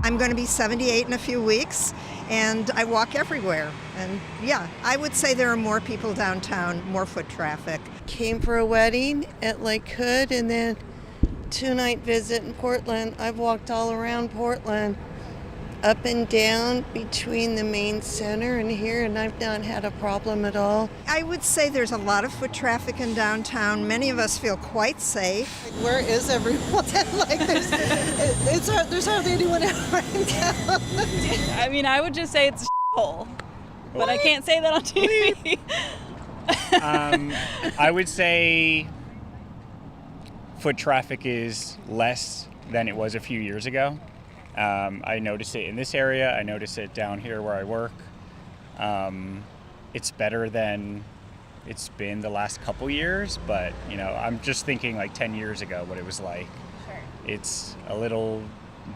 I'm going to be 78 in a few weeks, and I walk everywhere. And yeah, I would say there are more people downtown, more foot traffic. Came for a wedding at Lake Hood and then 2-night visit in Portland. I've walked all around Portland, up and down between the main center and here, and I've not had a problem at all. I would say there's a lot of foot traffic in downtown. Many of us feel quite safe. Where is everyone? Like there's hardly anyone out right now. I mean, I would just say it's a hole, but I can't say that on TV. I would say foot traffic is less than it was a few years ago. I notice it in this area. I notice it down here where I work. It's better than it's been the last couple years, but I'm just thinking like 10 years ago what it was like. Sure. It's a little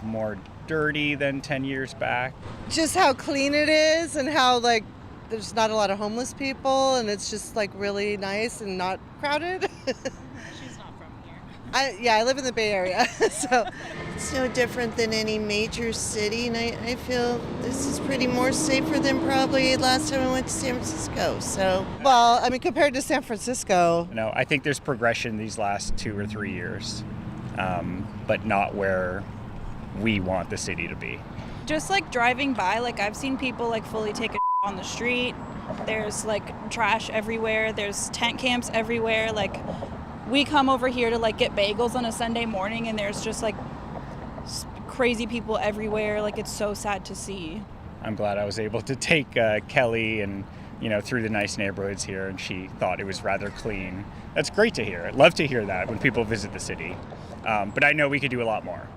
more dirty than 10 years back. Just how clean it is and how like there's not a lot of homeless people and it's just like really nice and not crowded. She's not from here. I live in the Bay Area, so. It's no different than any major city, and I feel this is pretty more safer than probably last time I went to San Francisco. So, Well, I mean, compared to San Francisco. No, I think there's progression these last 2 or 3 years, but not where we want the city to be. Just like driving by, like I've seen people like fully take a on the street. There's like trash everywhere. There's tent camps everywhere. Like we come over here to like get bagels on a Sunday morning, and there's just like crazy people everywhere. Like it's so sad to see. I'm glad I was able to take Kelly and through the nice neighborhoods here, and she thought it was rather clean. That's great to hear. I'd love to hear that when people visit the city, but I know we could do a lot more.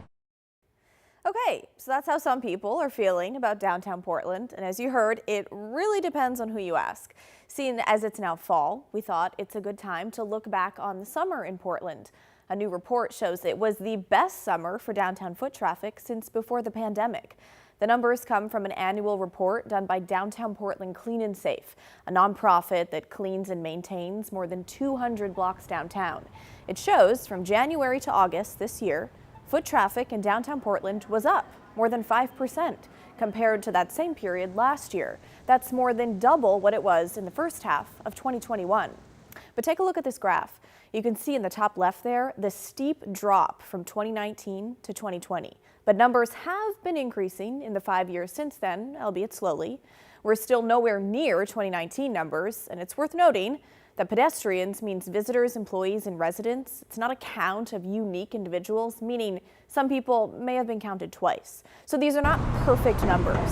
Okay, so that's how some people are feeling about downtown Portland, and as you heard, it really depends on who you ask. Seeing as it's now fall, we thought it's a good time to look back on the summer in Portland. A new report shows it was the best summer for downtown foot traffic since before the pandemic. The numbers come from an annual report done by Downtown Portland Clean and Safe, a nonprofit that cleans and maintains more than 200 blocks downtown. It shows from January to August this year, foot traffic in downtown Portland was up more than 5% compared to that same period last year. That's more than double what it was in the first half of 2021. But take a look at this graph. You can see in the top left there the steep drop from 2019 to 2020. But numbers have been increasing in the 5 years since then, albeit slowly. We're still nowhere near 2019 numbers, and it's worth noting that pedestrians means visitors, employees, and residents. It's not a count of unique individuals, meaning some people may have been counted twice. So these are not perfect numbers.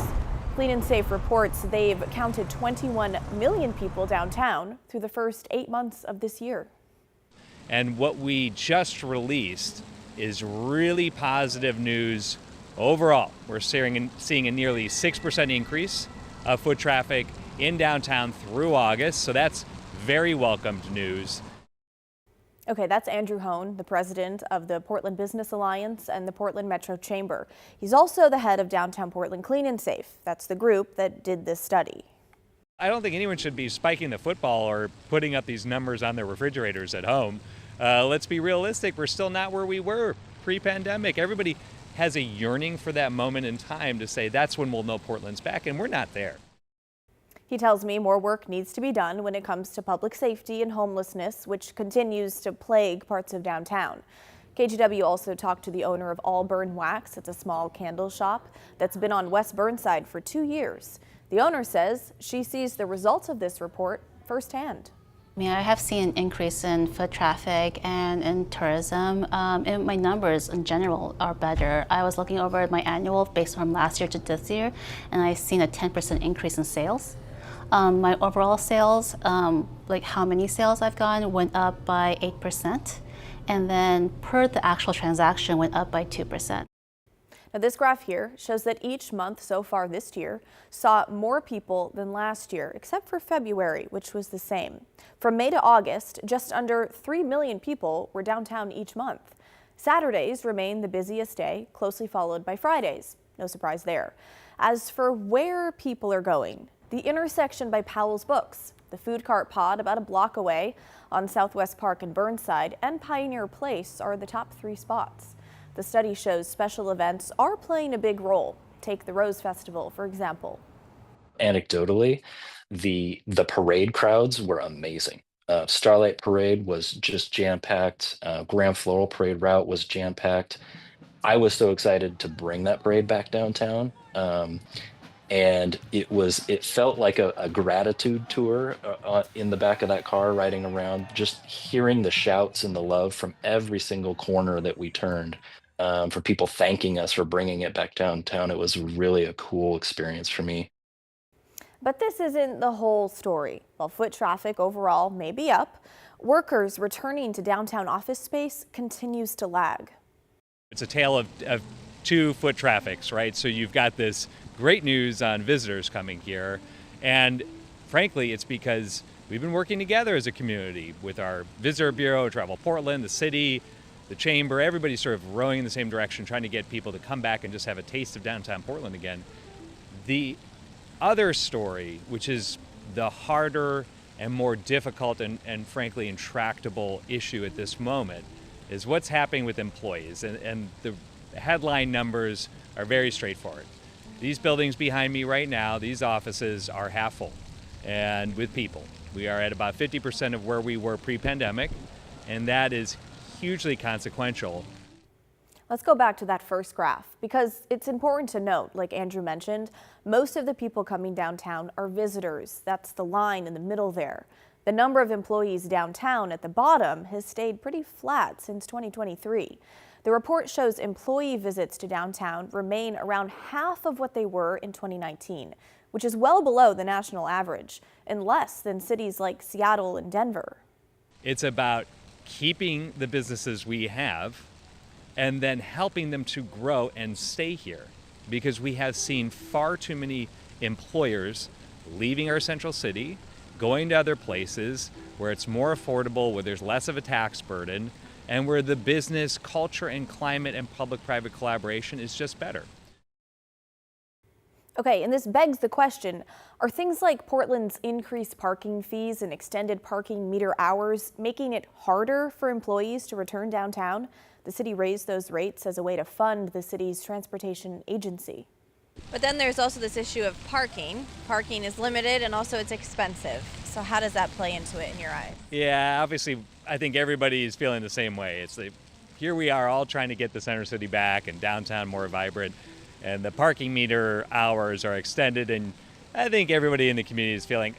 Clean and Safe reports they've counted 21 million people downtown through the first 8 months of this year. And what we just released is really positive news overall. We're seeing a nearly 6% increase of foot traffic in downtown through August, so that's very welcomed news. Okay, that's Andrew Hone, the president of the Portland Business Alliance and the Portland Metro Chamber. He's also the head of Downtown Portland Clean and Safe. That's the group that did this study. I don't think anyone should be spiking the football or putting up these numbers on their refrigerators at home. Let's be realistic. We're still not where we were pre-pandemic. Everybody has a yearning for that moment in time to say that's when we'll know Portland's back, and we're not there. He tells me more work needs to be done when it comes to public safety and homelessness, which continues to plague parts of downtown. KGW also talked to the owner of All Burn Wax. It's a small candle shop that's been on West Burnside for 2 years. The owner says she sees the results of this report firsthand. I mean, I have seen an increase in foot traffic and in tourism, and my numbers in general are better. I was looking over at my annual based from last year to this year, and I've seen a 10% increase in sales. My overall sales, like how many sales I've gotten, went up by 8%, and then per the actual transaction went up by 2%. Now, this graph here shows that each month so far this year saw more people than last year, except for February, which was the same. From May to August, just under 3 million people were downtown each month. Saturdays remain the busiest day, closely followed by Fridays. No surprise there. As for where people are going, the intersection by Powell's Books, the food cart pod about a block away on Southwest Park and Burnside, and Pioneer Place are the top 3 spots. The study shows special events are playing a big role. Take the Rose Festival, for example. Anecdotally, the parade crowds were amazing. Starlight Parade was just jam packed. Grand Floral Parade route was jam packed. I was so excited to bring that parade back downtown. And it felt like a gratitude tour in the back of that car riding around, just hearing the shouts and the love from every single corner that we turned, for people thanking us for bringing it back downtown. It was really a cool experience for me. But this isn't the whole story. While foot traffic overall may be up, workers returning to downtown office space continues to lag. It's a tale of two foot traffics, right? So you've got this great news on visitors coming here, and frankly, it's because we've been working together as a community with our Visitor Bureau, Travel Portland, the city, the chamber. Everybody's sort of rowing in the same direction, trying to get people to come back and just have a taste of downtown Portland again. The other story, which is the harder and more difficult and frankly intractable issue at this moment, is what's happening with employees. And the headline numbers are very straightforward. These buildings behind me right now, these offices are half full and with people. We are at about 50% of where we were pre-pandemic, and that is hugely consequential. Let's go back to that first graph because it's important to note, like Andrew mentioned, most of the people coming downtown are visitors. That's the line in the middle there. The number of employees downtown at the bottom has stayed pretty flat since 2023. The report shows employee visits to downtown remain around half of what they were in 2019, which is well below the national average and less than cities like Seattle and Denver. It's about keeping the businesses we have and then helping them to grow and stay here, because we have seen far too many employers leaving our central city, going to other places where it's more affordable, where there's less of a tax burden, and where the business culture and climate and public-private collaboration is just better. Okay, and this begs the question, are things like Portland's increased parking fees and extended parking meter hours making it harder for employees to return downtown? The city raised those rates as a way to fund the city's transportation agency. But then there's also this issue of parking. Parking is limited and also it's expensive. So how does that play into it in your eyes? Yeah, obviously, I think everybody is feeling the same way. It's here we are all trying to get the center city back and downtown more vibrant, and the parking meter hours are extended, and I think everybody in the community is feeling,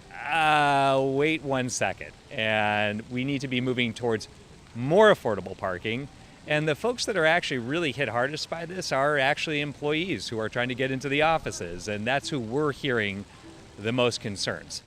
wait 1 second, and we need to be moving towards more affordable parking. And the folks that are actually really hit hardest by this are actually employees who are trying to get into the offices, and that's who we're hearing the most concerns.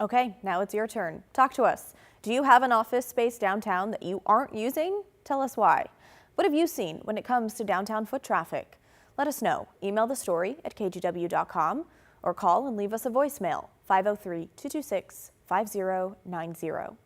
Okay, now it's your turn. Talk to us. Do you have an office space downtown that you aren't using? Tell us why. What have you seen when it comes to downtown foot traffic? Let us know. Email the story at kgw.com or call and leave us a voicemail, 503-226-5090.